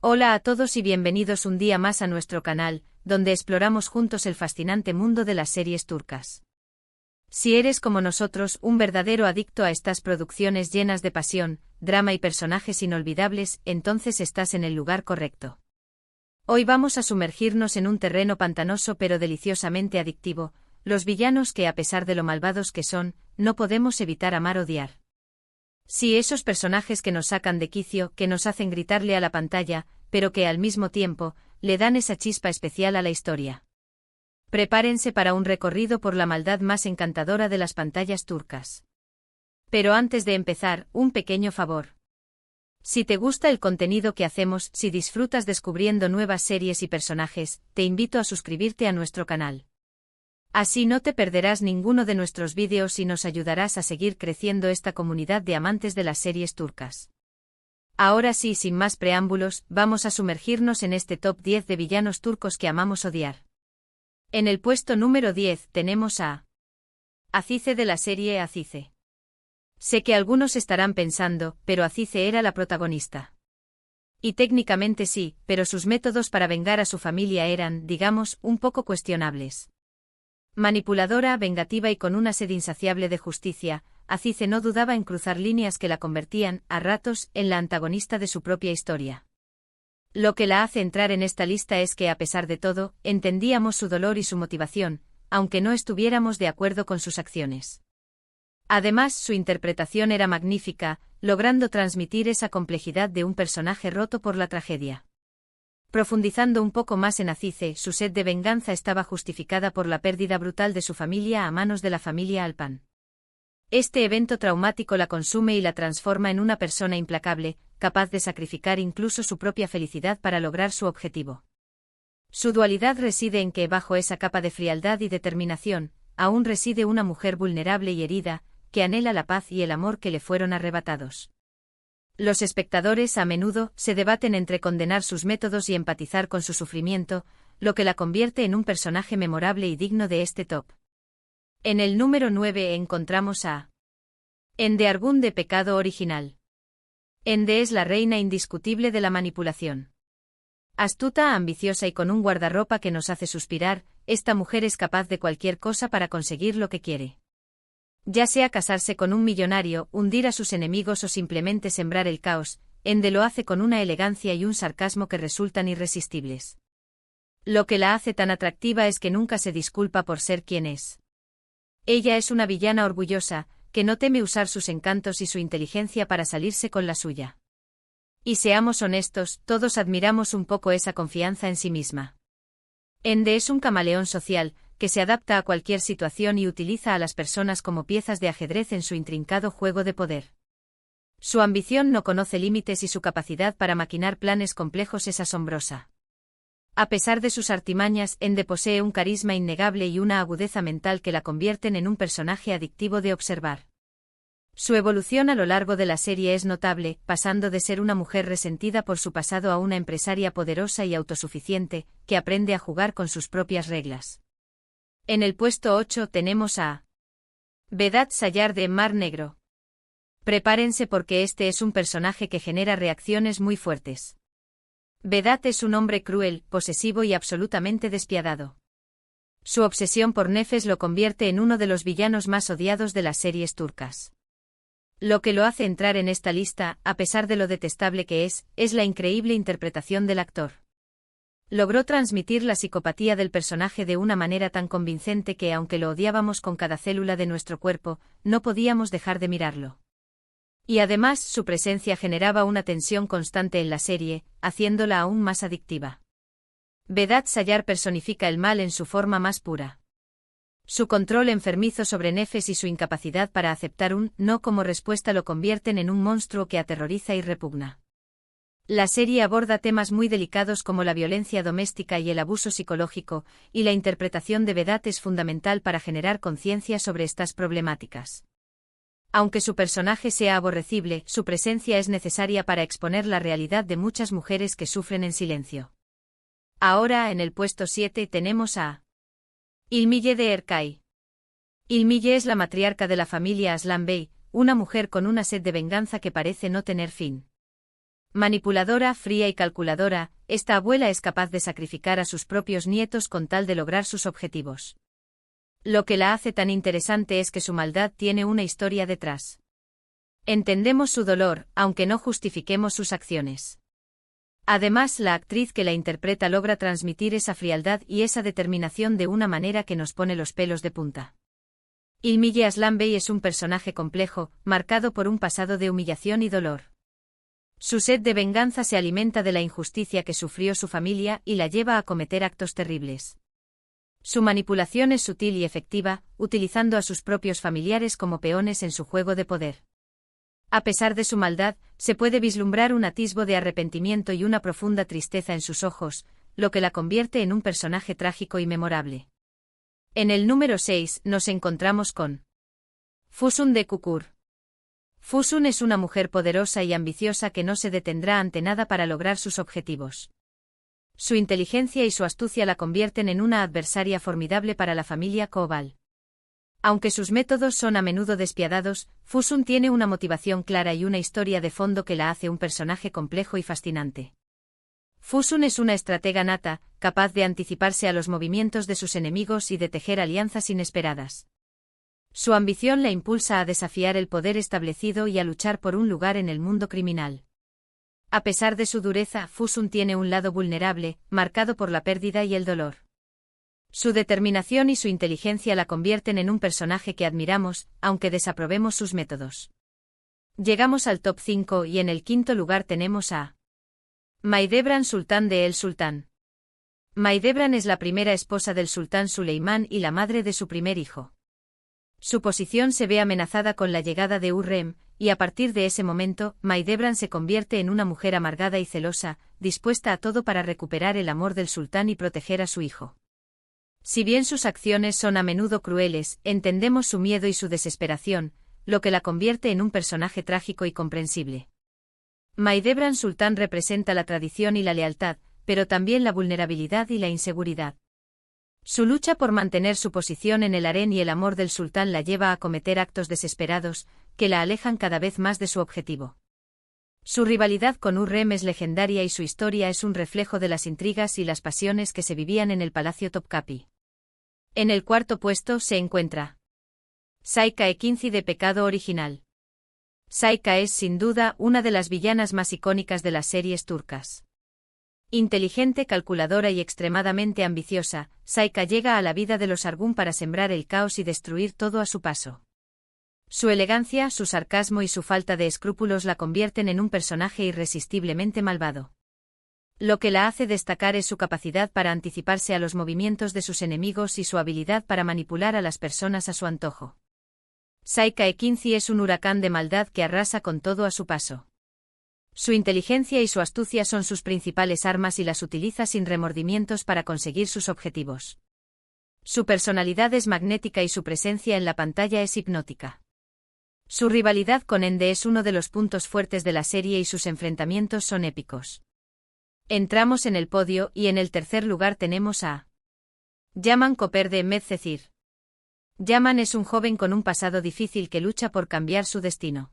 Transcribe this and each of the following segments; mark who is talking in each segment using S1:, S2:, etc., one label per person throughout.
S1: Hola a todos y bienvenidos un día más a nuestro canal, donde exploramos juntos el fascinante mundo de las series turcas. Si eres como nosotros, un verdadero adicto a estas producciones llenas de pasión, drama y personajes inolvidables, entonces estás en el lugar correcto. Hoy vamos a sumergirnos en un terreno pantanoso pero deliciosamente adictivo, los villanos que a pesar de lo malvados que son, no podemos evitar amar o odiar. Sí, esos personajes que nos sacan de quicio, que nos hacen gritarle a la pantalla, pero que al mismo tiempo, le dan esa chispa especial a la historia. Prepárense para un recorrido por la maldad más encantadora de las pantallas turcas. Pero antes de empezar, un pequeño favor. Si te gusta el contenido que hacemos, si disfrutas descubriendo nuevas series y personajes, te invito a suscribirte a nuestro canal. Así no te perderás ninguno de nuestros vídeos y nos ayudarás a seguir creciendo esta comunidad de amantes de las series turcas. Ahora sí, sin más preámbulos, vamos a sumergirnos en este top 10 de villanos turcos que amamos odiar. En el puesto número 10 tenemos a Azize de la serie Azize. Sé que algunos estarán pensando, pero Azize era la protagonista. Y técnicamente sí, pero sus métodos para vengar a su familia eran, digamos, un poco cuestionables. Manipuladora, vengativa y con una sed insaciable de justicia, Azize no dudaba en cruzar líneas que la convertían, a ratos, en la antagonista de su propia historia. Lo que la hace entrar en esta lista es que, a pesar de todo, entendíamos su dolor y su motivación, aunque no estuviéramos de acuerdo con sus acciones. Además, su interpretación era magnífica, logrando transmitir esa complejidad de un personaje roto por la tragedia. Profundizando un poco más en Azize, su sed de venganza estaba justificada por la pérdida brutal de su familia a manos de la familia Alpan. Este evento traumático la consume y la transforma en una persona implacable, capaz de sacrificar incluso su propia felicidad para lograr su objetivo. Su dualidad reside en que, bajo esa capa de frialdad y determinación, aún reside una mujer vulnerable y herida, que anhela la paz y el amor que le fueron arrebatados. Los espectadores a menudo se debaten entre condenar sus métodos y empatizar con su sufrimiento, lo que la convierte en un personaje memorable y digno de este top. En el número 9 encontramos a Ende Argun de Pecado Original. Ende es la reina indiscutible de la manipulación. Astuta, ambiciosa y con un guardarropa que nos hace suspirar, esta mujer es capaz de cualquier cosa para conseguir lo que quiere. Ya sea casarse con un millonario, hundir a sus enemigos o simplemente sembrar el caos, Ende lo hace con una elegancia y un sarcasmo que resultan irresistibles. Lo que la hace tan atractiva es que nunca se disculpa por ser quien es. Ella es una villana orgullosa, que no teme usar sus encantos y su inteligencia para salirse con la suya. Y seamos honestos, todos admiramos un poco esa confianza en sí misma. Ende es un camaleón social, que se adapta a cualquier situación y utiliza a las personas como piezas de ajedrez en su intrincado juego de poder. Su ambición no conoce límites y su capacidad para maquinar planes complejos es asombrosa. A pesar de sus artimañas, Ende posee un carisma innegable y una agudeza mental que la convierten en un personaje adictivo de observar. Su evolución a lo largo de la serie es notable, pasando de ser una mujer resentida por su pasado a una empresaria poderosa y autosuficiente, que aprende a jugar con sus propias reglas. En el puesto 8 tenemos a Vedat Sayar de Mar Negro. Prepárense porque este es un personaje que genera reacciones muy fuertes. Vedat es un hombre cruel, posesivo y absolutamente despiadado. Su obsesión por Nefes lo convierte en uno de los villanos más odiados de las series turcas. Lo que lo hace entrar en esta lista, a pesar de lo detestable que es la increíble interpretación del actor. Logró transmitir la psicopatía del personaje de una manera tan convincente que, aunque lo odiábamos con cada célula de nuestro cuerpo, no podíamos dejar de mirarlo. Y además, su presencia generaba una tensión constante en la serie, haciéndola aún más adictiva. Vedat Sayar personifica el mal en su forma más pura. Su control enfermizo sobre Nefes y su incapacidad para aceptar un no como respuesta lo convierten en un monstruo que aterroriza y repugna. La serie aborda temas muy delicados como la violencia doméstica y el abuso psicológico, y la interpretación de Vedat es fundamental para generar conciencia sobre estas problemáticas. Aunque su personaje sea aborrecible, su presencia es necesaria para exponer la realidad de muchas mujeres que sufren en silencio. Ahora, en el puesto 7 tenemos a Ilmiye de Erkay. Ilmiye es la matriarca de la familia Aslan Bey, una mujer con una sed de venganza que parece no tener fin. Manipuladora, fría y calculadora, esta abuela es capaz de sacrificar a sus propios nietos con tal de lograr sus objetivos. Lo que la hace tan interesante es que su maldad tiene una historia detrás. Entendemos su dolor, aunque no justifiquemos sus acciones. Además, la actriz que la interpreta logra transmitir esa frialdad y esa determinación de una manera que nos pone los pelos de punta. Ymige Aslanbey es un personaje complejo, marcado por un pasado de humillación y dolor. Su sed de venganza se alimenta de la injusticia que sufrió su familia y la lleva a cometer actos terribles. Su manipulación es sutil y efectiva, utilizando a sus propios familiares como peones en su juego de poder. A pesar de su maldad, se puede vislumbrar un atisbo de arrepentimiento y una profunda tristeza en sus ojos, lo que la convierte en un personaje trágico y memorable. En el número 6 nos encontramos con Fusun de Kukur. Fusun es una mujer poderosa y ambiciosa que no se detendrá ante nada para lograr sus objetivos. Su inteligencia y su astucia la convierten en una adversaria formidable para la familia Koval. Aunque sus métodos son a menudo despiadados, Fusun tiene una motivación clara y una historia de fondo que la hace un personaje complejo y fascinante. Fusun es una estratega nata, capaz de anticiparse a los movimientos de sus enemigos y de tejer alianzas inesperadas. Su ambición la impulsa a desafiar el poder establecido y a luchar por un lugar en el mundo criminal. A pesar de su dureza, Fusun tiene un lado vulnerable, marcado por la pérdida y el dolor. Su determinación y su inteligencia la convierten en un personaje que admiramos, aunque desaprobemos sus métodos. Llegamos al top 5 y en el quinto lugar tenemos a Mahidevran Sultan de El Sultán. Mahidevran es la primera esposa del sultán Suleimán y la madre de su primer hijo. Su posición se ve amenazada con la llegada de Hurrem, y a partir de ese momento, Mahidevran se convierte en una mujer amargada y celosa, dispuesta a todo para recuperar el amor del sultán y proteger a su hijo. Si bien sus acciones son a menudo crueles, entendemos su miedo y su desesperación, lo que la convierte en un personaje trágico y comprensible. Mahidevran Sultán representa la tradición y la lealtad, pero también la vulnerabilidad y la inseguridad. Su lucha por mantener su posición en el harén y el amor del sultán la lleva a cometer actos desesperados, que la alejan cada vez más de su objetivo. Su rivalidad con Hurrem es legendaria y su historia es un reflejo de las intrigas y las pasiones que se vivían en el palacio Topkapi. En el cuarto puesto se encuentra Saika Ekinci de Pecado Original. Saika es, sin duda, una de las villanas más icónicas de las series turcas. Inteligente, calculadora y extremadamente ambiciosa, Saika llega a la vida de los Argun para sembrar el caos y destruir todo a su paso. Su elegancia, su sarcasmo y su falta de escrúpulos la convierten en un personaje irresistiblemente malvado. Lo que la hace destacar es su capacidad para anticiparse a los movimientos de sus enemigos y su habilidad para manipular a las personas a su antojo. Saika Ekinci es un huracán de maldad que arrasa con todo a su paso. Su inteligencia y su astucia son sus principales armas y las utiliza sin remordimientos para conseguir sus objetivos. Su personalidad es magnética y su presencia en la pantalla es hipnótica. Su rivalidad con Ende es uno de los puntos fuertes de la serie y sus enfrentamientos son épicos. Entramos en el podio y en el tercer lugar tenemos a Yaman Koper de Medcezir. Yaman es un joven con un pasado difícil que lucha por cambiar su destino.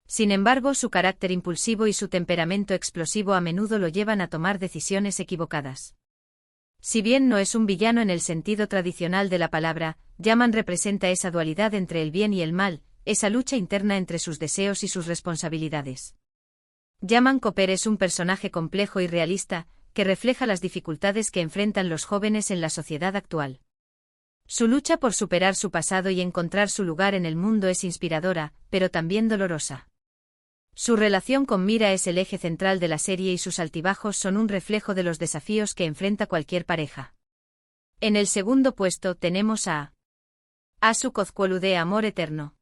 S1: Sin embargo, su carácter impulsivo y su temperamento explosivo a menudo lo llevan a tomar decisiones equivocadas. Si bien no es un villano en el sentido tradicional de la palabra, Yaman representa esa dualidad entre el bien y el mal, esa lucha interna entre sus deseos y sus responsabilidades. Yaman Koper es un personaje complejo y realista, que refleja las dificultades que enfrentan los jóvenes en la sociedad actual. Su lucha por superar su pasado y encontrar su lugar en el mundo es inspiradora, pero también dolorosa. Su relación con Mira es el eje central de la serie y sus altibajos son un reflejo de los desafíos que enfrenta cualquier pareja. En el segundo puesto tenemos a Asu Kozkolu de Amor Eterno.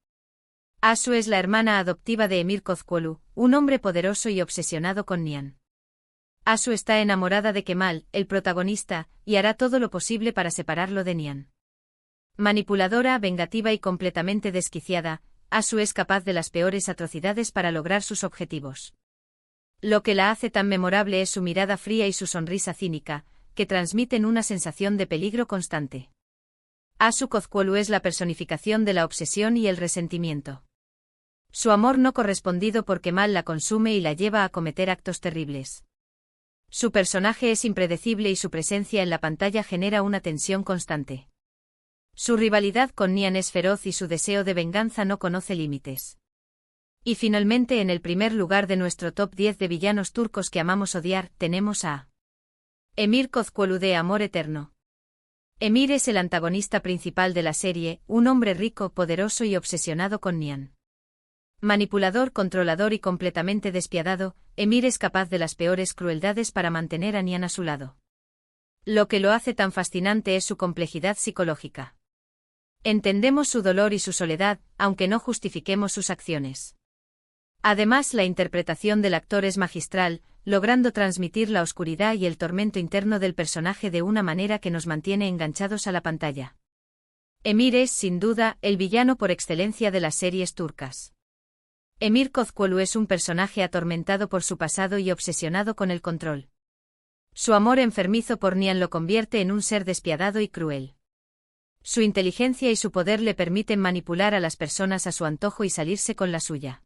S1: Asu es la hermana adoptiva de Emir Kozkolu, un hombre poderoso y obsesionado con Nian. Asu está enamorada de Kemal, el protagonista, y hará todo lo posible para separarlo de Nian. Manipuladora, vengativa y completamente desquiciada, Asu es capaz de las peores atrocidades para lograr sus objetivos. Lo que la hace tan memorable es su mirada fría y su sonrisa cínica, que transmiten una sensación de peligro constante. Asu Kozkolu es la personificación de la obsesión y el resentimiento. Su amor no correspondido por Kemal la consume y la lleva a cometer actos terribles. Su personaje es impredecible y su presencia en la pantalla genera una tensión constante. Su rivalidad con Nihan es feroz y su deseo de venganza no conoce límites. Y finalmente, en el primer lugar de nuestro top 10 de villanos turcos que amamos odiar, tenemos a Emir Kozcuoğlu de Amor Eterno. Emir es el antagonista principal de la serie, un hombre rico, poderoso y obsesionado con Nihan. Manipulador, controlador y completamente despiadado, Emir es capaz de las peores crueldades para mantener a Nihan a su lado. Lo que lo hace tan fascinante es su complejidad psicológica. Entendemos su dolor y su soledad, aunque no justifiquemos sus acciones. Además, la interpretación del actor es magistral, logrando transmitir la oscuridad y el tormento interno del personaje de una manera que nos mantiene enganchados a la pantalla. Emir es, sin duda, el villano por excelencia de las series turcas. Emir Kozcuoğlu es un personaje atormentado por su pasado y obsesionado con el control. Su amor enfermizo por Nihan lo convierte en un ser despiadado y cruel. Su inteligencia y su poder le permiten manipular a las personas a su antojo y salirse con la suya.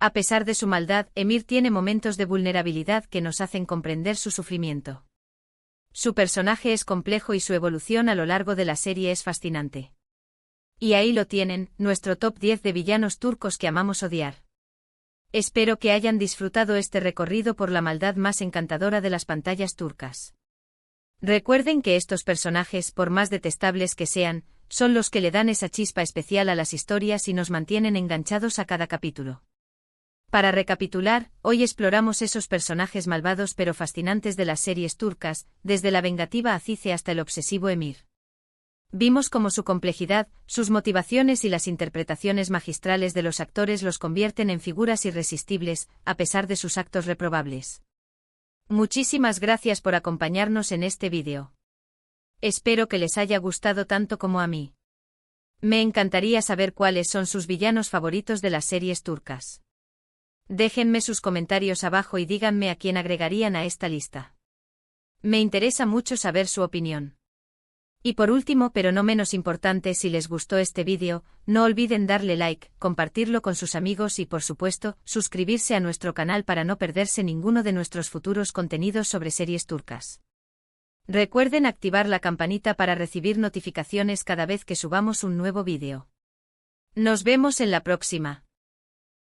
S1: A pesar de su maldad, Emir tiene momentos de vulnerabilidad que nos hacen comprender su sufrimiento. Su personaje es complejo y su evolución a lo largo de la serie es fascinante. Y ahí lo tienen, nuestro top 10 de villanos turcos que amamos odiar. Espero que hayan disfrutado este recorrido por la maldad más encantadora de las pantallas turcas. Recuerden que estos personajes, por más detestables que sean, son los que le dan esa chispa especial a las historias y nos mantienen enganchados a cada capítulo. Para recapitular, hoy exploramos esos personajes malvados pero fascinantes de las series turcas, desde la vengativa Azize hasta el obsesivo Emir. Vimos cómo su complejidad, sus motivaciones y las interpretaciones magistrales de los actores los convierten en figuras irresistibles, a pesar de sus actos reprobables. Muchísimas gracias por acompañarnos en este vídeo. Espero que les haya gustado tanto como a mí. Me encantaría saber cuáles son sus villanos favoritos de las series turcas. Déjenme sus comentarios abajo y díganme a quién agregarían a esta lista. Me interesa mucho saber su opinión. Y por último, pero no menos importante, si les gustó este vídeo, no olviden darle like, compartirlo con sus amigos y, por supuesto, suscribirse a nuestro canal para no perderse ninguno de nuestros futuros contenidos sobre series turcas. Recuerden activar la campanita para recibir notificaciones cada vez que subamos un nuevo vídeo. Nos vemos en la próxima.